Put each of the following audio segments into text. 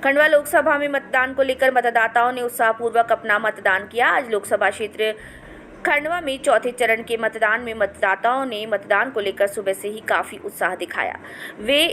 खंडवा लोकसभा में मतदान को लेकर मतदाताओं ने उत्साहपूर्वक अपना मतदान किया। आज लोकसभा क्षेत्र खंडवा में चौथे चरण के मतदान में मतदाताओं ने मतदान को लेकर सुबह से ही काफी उत्साह दिखाया। वे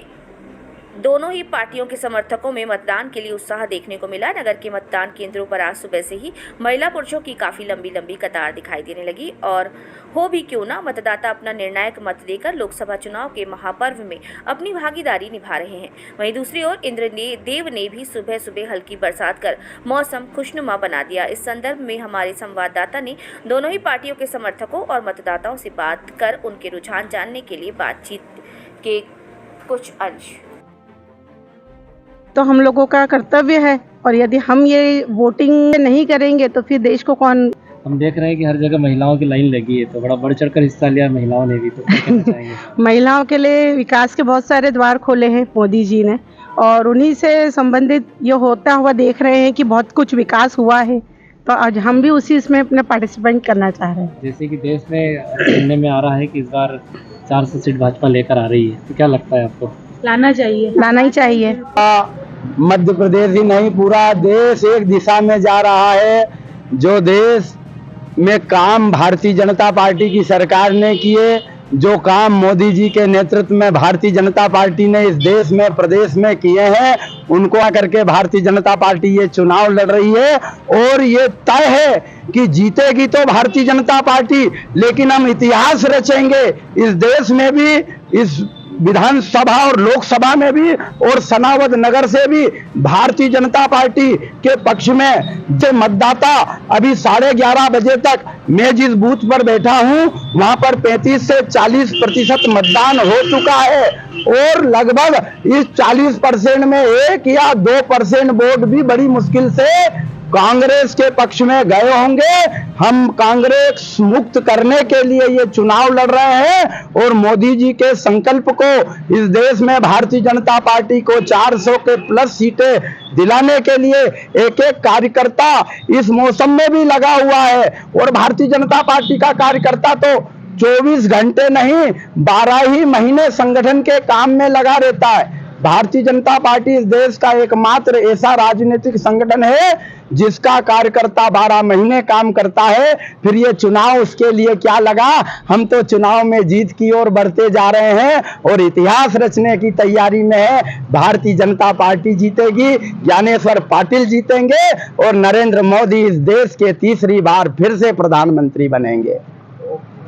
दोनों ही पार्टियों के समर्थकों में मतदान के लिए उत्साह देखने को मिला। नगर के मतदान केंद्रों पर आज सुबह से ही महिला पुरुषों की काफी लंबी कतार दिखाई देने लगी और हो भी क्यों ना, मतदाता अपना निर्णायक मत देकर लोकसभा चुनाव के महापर्व में अपनी भागीदारी निभा रहे हैं। वहीं दूसरी ओर इंद्रदेव ने भी सुबह सुबह हल्की बरसात कर मौसम खुशनुमा बना दिया। इस संदर्भ में हमारे संवाददाता ने दोनों ही पार्टियों के समर्थकों और मतदाताओं से बात कर उनके रुझान जानने के लिए बातचीत के कुछ अंश। तो हम लोगों का कर्तव्य है और यदि हम ये वोटिंग नहीं करेंगे तो फिर देश को कौन। हम देख रहे हैं कि हर जगह महिलाओं की लाइन लगी है, तो बड़ा बढ़ चढ़कर हिस्सा लिया महिलाओं ने भी, तो क्या कहना चाहेंगे? महिलाओं के लिए विकास के बहुत सारे द्वार खोले हैं मोदी जी ने और उन्हीं से संबंधित ये होता हुआ देख रहे हैं कि बहुत कुछ विकास हुआ है, तो आज हम भी उसी इसमें अपने पार्टिसिपेंट करना चाह रहे हैं। जैसे कि देश में सुनने में आ रहा है कि इस बार 400 सीट भाजपा लेकर आ रही है, तो क्या लगता है आपको? लाना ही चाहिए। मध्य प्रदेश ही नहीं, पूरा देश एक दिशा में जा रहा है। जो देश में काम भारतीय जनता पार्टी की सरकार ने किए, जो काम मोदी जी के नेतृत्व में भारतीय जनता पार्टी ने इस देश में प्रदेश में किए हैं, उनको करके भारतीय जनता पार्टी ये चुनाव लड़ रही है और ये तय है कि जीतेगी तो भारतीय जनता पार्टी, लेकिन हम इतिहास रचेंगे इस देश में भी, इस विधानसभा और लोकसभा में भी और सनावद नगर से भी भारतीय जनता पार्टी के पक्ष में। जो मतदाता अभी 11:30 बजे तक मैं जिस बूथ पर बैठा हूं वहां पर 35 से 40% मतदान हो चुका है और लगभग इस 40% में 1 या 2% वोट भी बड़ी मुश्किल से कांग्रेस के पक्ष में गए होंगे। हम कांग्रेस मुक्त करने के लिए ये चुनाव लड़ रहे हैं और मोदी जी के संकल्प को इस देश में भारतीय जनता पार्टी को 400 के प्लस सीटें दिलाने के लिए एक एक कार्यकर्ता इस मौसम में भी लगा हुआ है। और भारतीय जनता पार्टी का कार्यकर्ता तो 24 घंटे नहीं 12 ही महीने संगठन के काम में लगा रहता है। भारतीय जनता पार्टी इस देश का एकमात्र ऐसा राजनीतिक संगठन है जिसका कार्यकर्ता 12 महीने काम करता है। फिर ये चुनाव उसके लिए क्या लगा, हम तो चुनाव में जीत की ओर बढ़ते जा रहे हैं और इतिहास रचने की तैयारी में है। भारतीय जनता पार्टी जीतेगी, ज्ञानेश्वर पाटिल जीतेंगे और नरेंद्र मोदी इस देश के तीसरी बार फिर से प्रधानमंत्री बनेंगे।